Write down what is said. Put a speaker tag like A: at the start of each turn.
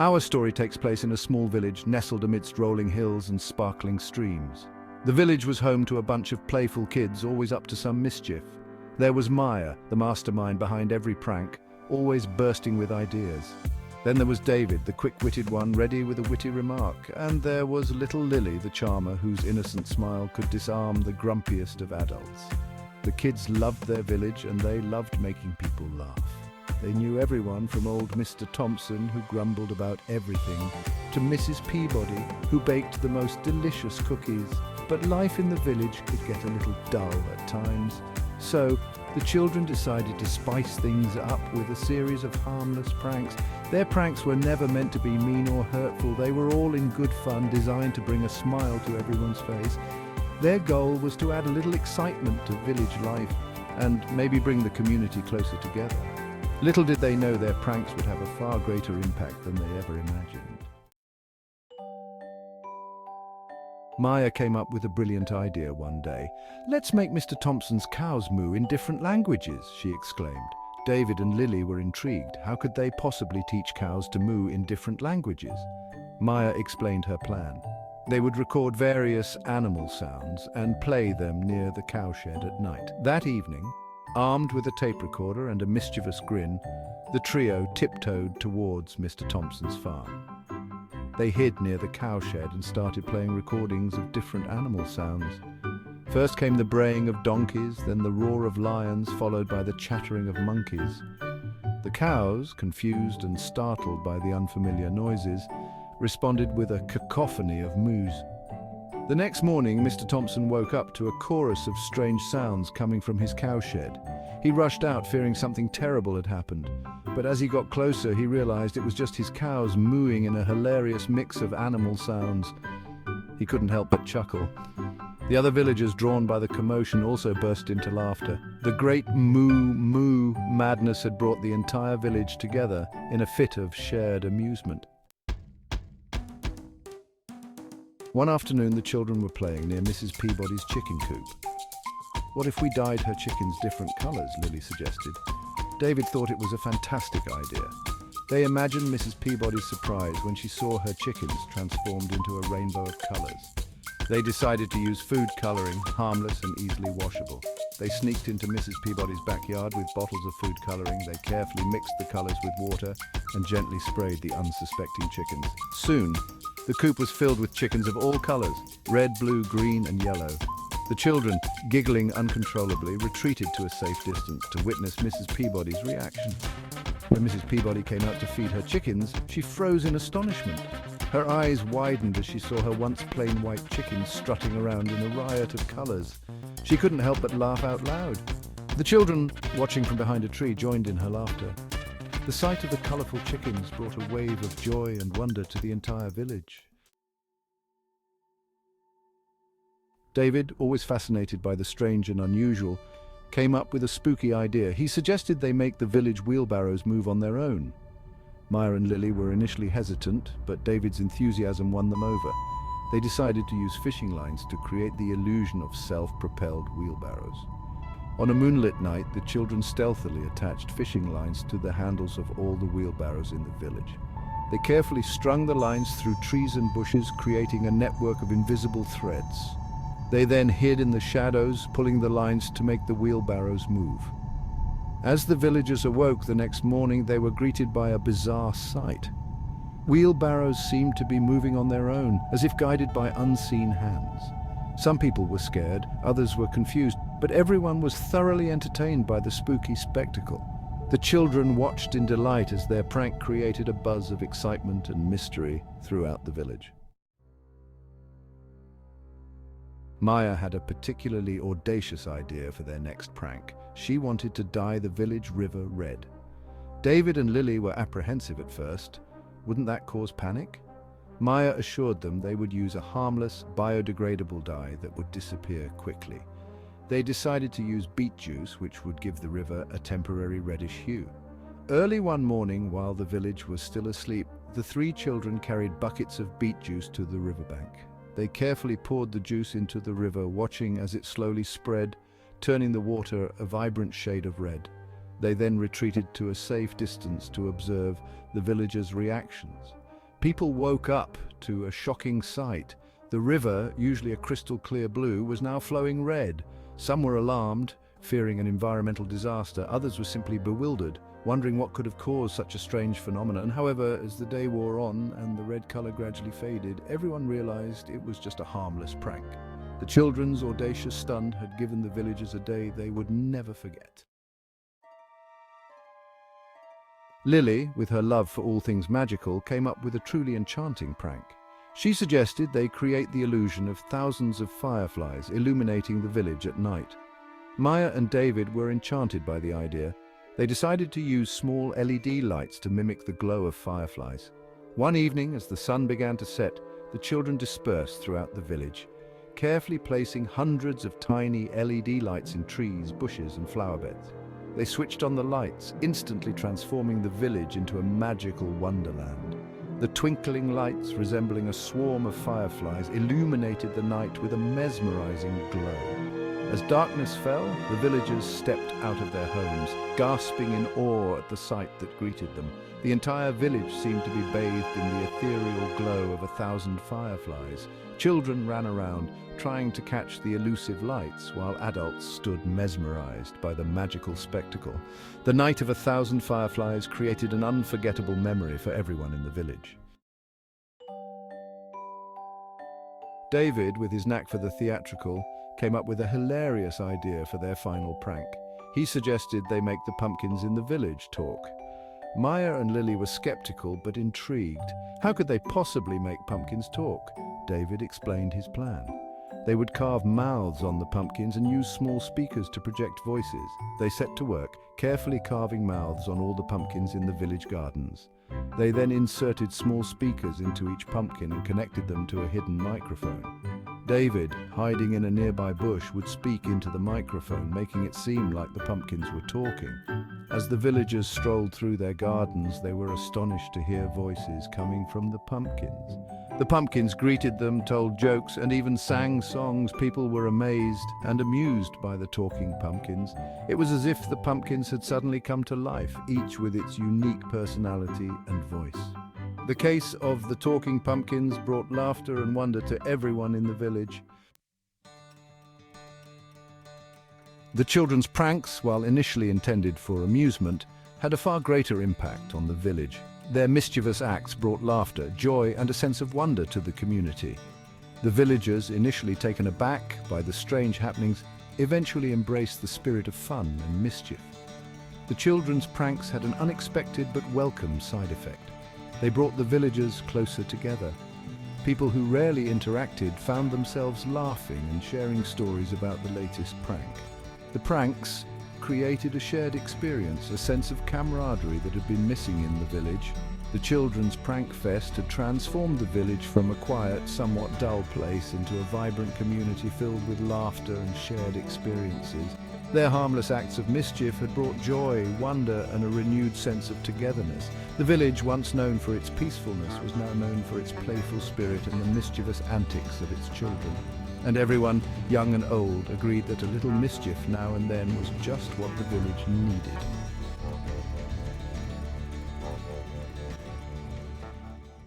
A: Our story takes place in a small village nestled amidst rolling hills and sparkling streams. The village was home to a bunch of playful kids, always up to some mischief. There was Maya, the mastermind behind every prank, always bursting with ideas. Then there was David, the quick-witted one, ready with a witty remark. And there was little Lily, the charmer, whose innocent smile could disarm the grumpiest of adults. The kids loved their village and they loved making people laugh. They knew everyone from old Mr. Thompson, who grumbled about everything, to Mrs. Peabody, who baked the most delicious cookies. But life in the village could get a little dull at times. So, the children decided to spice things up with a series of harmless pranks. Their pranks were never meant to be mean or hurtful. They were all in good fun, designed to bring a smile to everyone's face. Their goal was to add a little excitement to village life and maybe bring the community closer together. Little did they know their pranks would have a far greater impact than they ever imagined. Maya came up with a brilliant idea one day. "Let's make Mr. Thompson's cows moo in different languages," she exclaimed. David and Lily were intrigued. How could they possibly teach cows to moo in different languages? Maya explained her plan. They would record various animal sounds and play them near the cowshed at night. That evening, armed with a tape recorder and a mischievous grin, the trio tiptoed towards Mr. Thompson's farm. They hid near the cowshed and started playing recordings of different animal sounds. First came the braying of donkeys, then the roar of lions, followed by the chattering of monkeys. The cows, confused and startled by the unfamiliar noises, responded with a cacophony of moos. The next morning, Mr. Thompson woke up to a chorus of strange sounds coming from his cowshed. He rushed out, fearing something terrible had happened. But as he got closer, he realized it was just his cows mooing in a hilarious mix of animal sounds. He couldn't help but chuckle. The other villagers, drawn by the commotion, also burst into laughter. The great moo madness had brought the entire village together in a fit of shared amusement. One afternoon, the children were playing near Mrs. Peabody's chicken coop. "What if we dyed her chickens different colors?" Lily suggested. David thought it was a fantastic idea. They imagined Mrs. Peabody's surprise when she saw her chickens transformed into a rainbow of colors. They decided to use food coloring, harmless and easily washable. They sneaked into Mrs. Peabody's backyard with bottles of food coloring. They carefully mixed the colors with water and gently sprayed the unsuspecting chickens. Soon, the coop was filled with chickens of all colors: red, blue, green, and yellow. The children, giggling uncontrollably, retreated to a safe distance to witness Mrs. Peabody's reaction. When Mrs. Peabody came out to feed her chickens, she froze in astonishment. Her eyes widened as she saw her once plain white chickens strutting around in a riot of colors. She couldn't help but laugh out loud. The children, watching from behind a tree, joined in her laughter. The sight of the colorful chickens brought a wave of joy and wonder to the entire village. David, always fascinated by the strange and unusual, came up with a spooky idea. He suggested they make the village wheelbarrows move on their own. Maya and Lily were initially hesitant, but David's enthusiasm won them over. They decided to use fishing lines to create the illusion of self-propelled wheelbarrows. On a moonlit night, the children stealthily attached fishing lines to the handles of all the wheelbarrows in the village. They carefully strung the lines through trees and bushes, creating a network of invisible threads. They then hid in the shadows, pulling the lines to make the wheelbarrows move. As the villagers awoke the next morning, they were greeted by a bizarre sight. Wheelbarrows seemed to be moving on their own, as if guided by unseen hands. Some people were scared, others were confused, but everyone was thoroughly entertained by the spooky spectacle. The children watched in delight as their prank created a buzz of excitement and mystery throughout the village. Maya had a particularly audacious idea for their next prank. She wanted to dye the village river red. David and Lily were apprehensive at first. Wouldn't that cause panic? Maya assured them they would use a harmless, biodegradable dye that would disappear quickly. They decided to use beet juice, which would give the river a temporary reddish hue. Early one morning, while the village was still asleep, the three children carried buckets of beet juice to the riverbank. They carefully poured the juice into the river, watching as it slowly spread, turning the water a vibrant shade of red. They then retreated to a safe distance to observe the villagers' reactions. People woke up to a shocking sight. The river, usually a crystal clear blue, was now flowing red. Some were alarmed, fearing an environmental disaster. Others were simply bewildered, wondering what could have caused such a strange phenomenon. However, as the day wore on and the red color gradually faded, everyone realized it was just a harmless prank. The children's audacious stunt had given the villagers a day they would never forget. Lily, with her love for all things magical, came up with a truly enchanting prank. She suggested they create the illusion of thousands of fireflies illuminating the village at night. Maya and David were enchanted by the idea. They decided to use small LED lights to mimic the glow of fireflies. One evening, as the sun began to set, the children dispersed throughout the village, carefully placing hundreds of tiny LED lights in trees, bushes, and flower beds. They switched on the lights, instantly transforming the village into a magical wonderland. The twinkling lights, resembling a swarm of fireflies, illuminated the night with a mesmerizing glow. As darkness fell, the villagers stepped out of their homes, gasping in awe at the sight that greeted them. The entire village seemed to be bathed in the ethereal glow of 1,000 fireflies. Children ran around, trying to catch the elusive lights, while adults stood mesmerized by the magical spectacle. The night of 1,000 fireflies created an unforgettable memory for everyone in the village. David, with his knack for the theatrical, came up with a hilarious idea for their final prank. He suggested they make the pumpkins in the village talk. Maya and Lily were skeptical but intrigued. How could they possibly make pumpkins talk? David explained his plan. They would carve mouths on the pumpkins and use small speakers to project voices. They set to work, carefully carving mouths on all the pumpkins in the village gardens. They then inserted small speakers into each pumpkin and connected them to a hidden microphone. David, hiding in a nearby bush, would speak into the microphone, making it seem like the pumpkins were talking. As the villagers strolled through their gardens, they were astonished to hear voices coming from the pumpkins. The pumpkins greeted them, told jokes, and even sang songs. People were amazed and amused by the talking pumpkins. It was as if the pumpkins had suddenly come to life, each with its unique personality and voice. The case of the talking pumpkins brought laughter and wonder to everyone in the village. The children's pranks, while initially intended for amusement, had a far greater impact on the village. Their mischievous acts brought laughter, joy, and a sense of wonder to the community. The villagers, initially taken aback by the strange happenings, eventually embraced the spirit of fun and mischief. The children's pranks had an unexpected but welcome side effect. They brought the villagers closer together. People who rarely interacted found themselves laughing and sharing stories about the latest prank. The pranks created a shared experience, a sense of camaraderie that had been missing in the village. The children's prank fest had transformed the village from a quiet, somewhat dull place into a vibrant community filled with laughter and shared experiences. Their harmless acts of mischief had brought joy, wonder, and a renewed sense of togetherness. The village, once known for its peacefulness, was now known for its playful spirit and the mischievous antics of its children. And everyone, young and old, agreed that a little mischief now and then was just what the village needed.